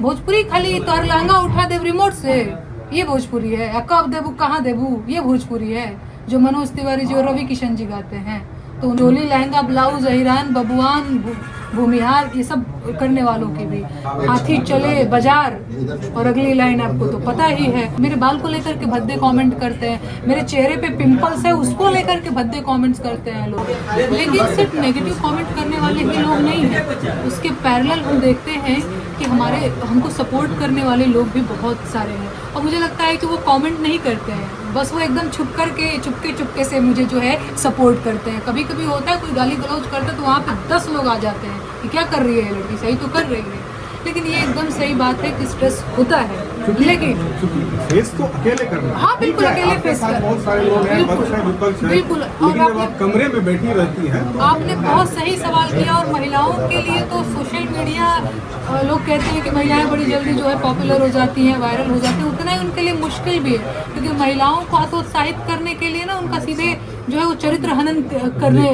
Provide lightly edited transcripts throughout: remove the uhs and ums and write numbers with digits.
भोजपुरी खाली तोहर लहंगा उठा देव रिमोट से, ये भोजपुरी है। कब देबू कहाँ देबू, ये भोजपुरी है जो मनोज तिवारी जी और रवि किशन जी गाते हैं। तो चोली लहंगा ब्लाउज अहिरान बबुआन भूमिहार ये सब करने वालों की भी हाथी चले बाजार, और अगली लाइन आपको तो पता ही है। मेरे बाल को लेकर के भद्दे कमेंट करते हैं, मेरे चेहरे पे पिंपल्स है उसको लेकर के भद्दे कमेंट्स करते हैं लोग। लेकिन सिर्फ नेगेटिव कमेंट करने वाले ही लोग नहीं हैं, उसके पैरेलल हम देखते हैं कि हमको सपोर्ट करने वाले लोग भी बहुत सारे हैं। और मुझे लगता है कि वो कमेंट नहीं करते हैं, बस वो एकदम चुपके से मुझे जो है सपोर्ट करते हैं। कभी कभी होता है कोई गाली गलौज करता है तो वहाँ पे 10 लोग आ जाते हैं कि क्या कर रही है ये लड़की, सही तो कर रही है। लेकिन ये एकदम सही बात है कि स्ट्रेस होता है, लेकिन फेस तो अकेले करना। हाँ बिल्कुल अकेले फेस कर, बहुत सारे लोग हैं, बिल्कुल। और आप कमरे में बैठी रहती हैं तो आपने बहुत सही सवाल किया। और महिलाओं के लिए तो सोशल मीडिया, लोग कहते हैं कि महिलाएं बड़ी जल्दी जो है पॉपुलर हो जाती हैं, वायरल हो जाती हैं, उतना ही उनके लिए मुश्किल भी है। क्योंकि महिलाओं को हतोत्साहित करने के लिए ना उनका सीधे जो है वो चरित्र हनन करने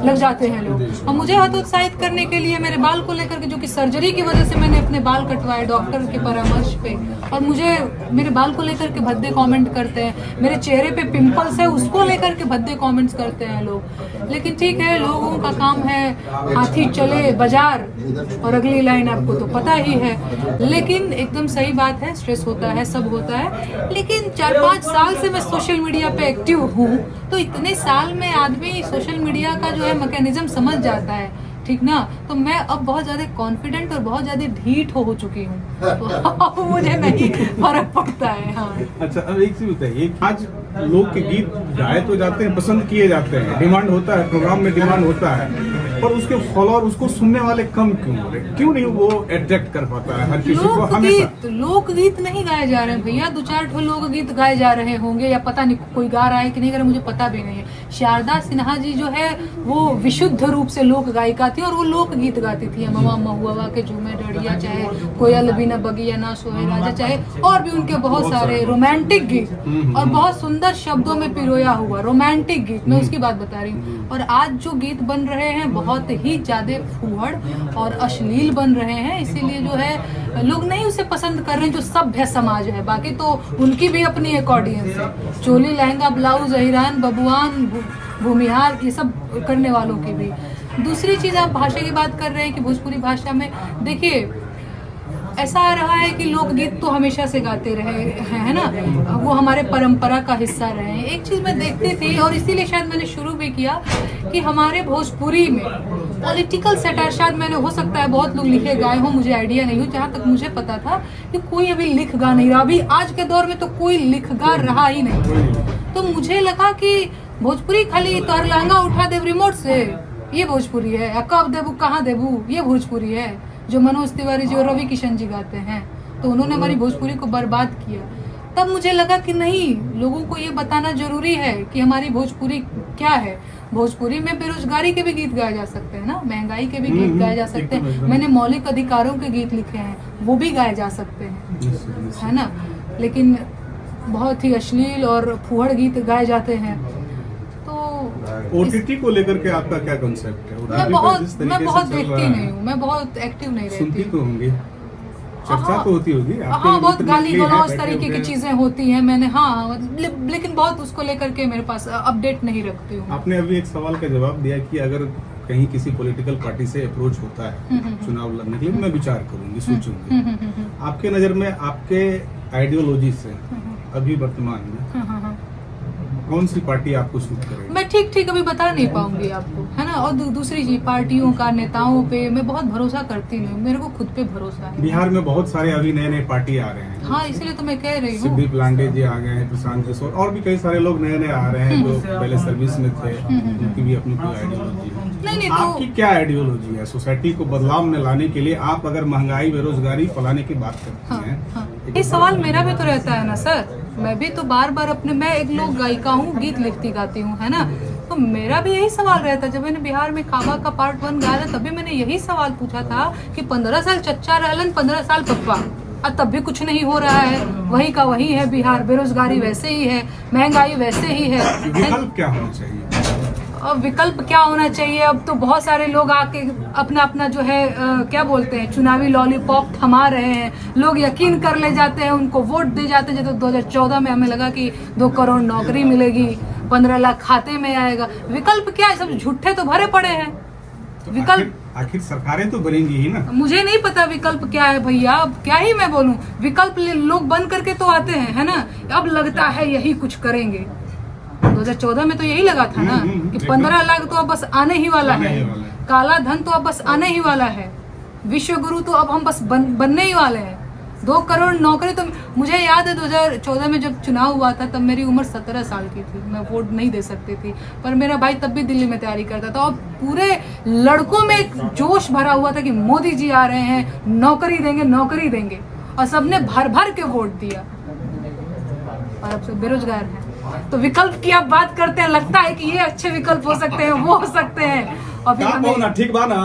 लग जाते हैं लोग। और मुझे हतोत्साहित करने के लिए मेरे बाल को लेकर के, जो कि सर्जरी की वजह से मैंने अपने बाल कटवाए डॉक्टर के परामर्श पे, और मुझे मेरे बाल को लेकर के भद्दे कमेंट करते हैं, मेरे चेहरे पे पिंपल्स है उसको लेकर के भद्दे कमेंट्स करते हैं लोग। लेकिन ठीक है, लोगों का काम है हाथी चले बाजार, और अगली लाइन आपको तो पता ही है। लेकिन एकदम सही बात है, स्ट्रेस होता है, सब होता है। लेकिन 4-5 साल से मैं सोशल मीडिया पे एक्टिव हूँ, तो इतने साल में आदमी सोशल मीडिया का जो है मैकेनिज्म समझ जाता है, ठीक ना। तो मैं अब बहुत ज्यादा कॉन्फिडेंट और बहुत ज्यादा ढीठ हो चुकी हूँ, तो मुझे नहीं फर्क पड़ता है। हाँ। अच्छा, अब एक चीज बताइए, आज लोग के गीत गाए तो जाते हैं, पसंद किए जाते हैं, डिमांड होता है, प्रोग्राम में डिमांड होता है, पर उसके फॉलोअर, उसको सुनने वाले कम क्यों हो रहे? क्यों नहीं वो अट्रैक्ट कर पाता है हर किसी को? हमेशा लोकगीत नहीं गाए जा रहे हैं भैया, 2-4 ठो लोकगीत गाए जा रहे होंगे, या पता नहीं कोई गा रहा है कि नहीं गा रहा, मुझे पता भी नहीं है। शारदा सिन्हा जी जो है वो विशुद्ध रूप से लोक गायिका थी, और वो लोकगीत गाती थी, मवा महुआ के झूमे डड़िया, चाहे कोयल बिना बगिया ना सोए राजा, चाहे और भी उनके बहुत सारे रोमांटिक गीत, और बहुत सुंदर शब्दों में पिरोया हुआ रोमांटिक गीत, मैं उसकी बात बता रही हूँ। और आज जो गीत बन रहे हैं बहुत ही ज्यादा फूहड़ और अश्लील बन रहे हैं, इसीलिए जो है लोग नहीं उसे पसंद कर रहे हैं, जो सभ्य समाज है। बाकी तो उनकी भी अपनी एक ऑडियंस है, चोली लहंगा ब्लाउज अहिरान बबुआन भूमिहार ये सब करने वालों की भी। दूसरी चीज, आप भाषा की बात कर रहे हैं कि भोजपुरी भाषा में, देखिए ऐसा रहा है कि लोकगीत तो हमेशा से गाते रहे हैं, है ना, वो हमारे परंपरा का हिस्सा रहे हैं। एक चीज मैं देखती थी, और इसीलिए शायद मैंने शुरू भी किया, कि हमारे भोजपुरी में पॉलिटिकल सेटायर, शायद मैंने, हो सकता है बहुत लोग लिखे गाए हों, मुझे आइडिया नहीं हो, जहाँ तक मुझे पता था कि कोई अभी लिख गा नहीं रहा। अभी आज के दौर में तो कोई लिख गा रहा ही नहीं। तो मुझे लगा कि भोजपुरी खाली तोहर लहंगा उठा देव रिमोट से, ये भोजपुरी है। कब देबू कहाँ देबू, ये भोजपुरी है जो मनोज तिवारी जी और रवि किशन जी गाते हैं। तो उन्होंने हमारी भोजपुरी को बर्बाद किया। तब मुझे लगा कि नहीं, लोगों को ये बताना जरूरी है कि हमारी भोजपुरी क्या है। भोजपुरी में बेरोजगारी के भी गीत गाए जा सकते हैं ना, महंगाई के भी गीत गाए जा सकते हैं, मैंने मौलिक अधिकारों के गीत लिखे हैं, वो भी गाए जा सकते हैं, है ना। लेकिन बहुत ही अश्लील और फूहड़ गीत गाए जाते हैं। तो ओटीटी को लेकर के आपका क्या कंसेप्ट है? मैं बहुत देखती नहीं हूँ, मैं बहुत एक्टिव नहीं रहती। सुनती तो होंगी, चर्चा तो होती होगी। हाँ, बहुत गाली गलौज तरीके की चीजें होती हैं, मैंने हाँ, लेकिन बहुत उसको लेकर के मेरे पास अपडेट नहीं रखती हूँ। आपने अभी एक सवाल का जवाब दिया कि अगर कहीं किसी पॉलिटिकल पार्टी से अप्रोच होता है चुनाव लड़ने के लिए, मैं विचार करूंगी, सोचूंगी। आपके नजर में, आपके आइडियोलॉजी से अभी वर्तमान में कौन सी पार्टी आपको सूट करेगी? मैं ठीक अभी बता नहीं पाऊंगी आपको, है ना। और दूसरी चीज, पार्टियों का, नेताओं पे मैं बहुत भरोसा करती नहीं, मेरे को खुद पे भरोसा है। बिहार में बहुत सारे अभी नए पार्टी आ रहे हैं। हाँ, इसलिए तो मैं कह रही हूँ। सिद्दीप लांडे जी आ गए हैं, प्रशांत किशोर, और भी कई सारे लोग नए आ रहे हैं जो पहले सर्विस में थे, उनकी भी अपनी कोई आइडियोलॉजी है। नहीं आपकी क्या आइडियोलॉजी है सोसाइटी को बदलाव में लाने के लिए? आप अगर महंगाई, बेरोजगारी फैलाने की बात करती हैं, ये सवाल मेरा भी तो रहता है ना सर। मैं भी तो बार अपने, मैं एक लोक गायिका हूँ, गीत लिखती गाती हूँ, है ना। तो मेरा भी यही सवाल रहता है। जब मैंने बिहार में काबा का पार्ट 1 गाया था, तभी मैंने यही सवाल पूछा था कि 15 साल चच्चा रहलन, 15 साल पप्पा, और तब भी कुछ नहीं हो रहा है। वही का वही है बिहार, बेरोजगारी वैसे ही है, महंगाई वैसे ही है। विकल्प क्या होना चाहिए? अब विकल्प क्या होना चाहिए? अब तो बहुत सारे लोग आके अपना अपना जो है क्या बोलते हैं, चुनावी लॉलीपॉप थमा रहे हैं। लोग यकीन कर ले जाते हैं, उनको वोट दे जाते हैं। जब 2014 में हमें लगा कि 2 करोड़ नौकरी मिलेगी, 15 लाख खाते में आएगा। विकल्प क्या है? सब झूठे तो भरे पड़े हैं। तो विकल्प आखिर सरकारें तो बनेंगी ही ना। मुझे नहीं पता विकल्प क्या है भैया, अब क्या ही मैं बोलूं। विकल्प लोग बन करके तो आते हैं, है ना। अब लगता है यही कुछ करेंगे। 2014 में तो यही लगा था ना कि 15 लाख तो अब बस आने ही वाला है, काला धन तो अब बस आने ही वाला है, विश्व गुरु तो अब हम बस बनने ही वाले हैं, 2 करोड़ नौकरी। तो मुझे याद है 2014 में जब चुनाव हुआ था तब मेरी उम्र 17 साल की थी, मैं वोट नहीं दे सकती थी, पर मेरा भाई तब भी दिल्ली में तैयारी करता था। और पूरे लड़कों में एक जोश भरा हुआ था कि मोदी जी आ रहे हैं, नौकरी देंगे, नौकरी देंगे, और सबने भर भर के वोट दिया, और अब सब बेरोजगार हैं। तो विकल्प की आप बात करते हैं, लगता है कि ये अच्छे विकल्प हो सकते हैं, वो हो सकते हैं, और फिर ठीक बा ना।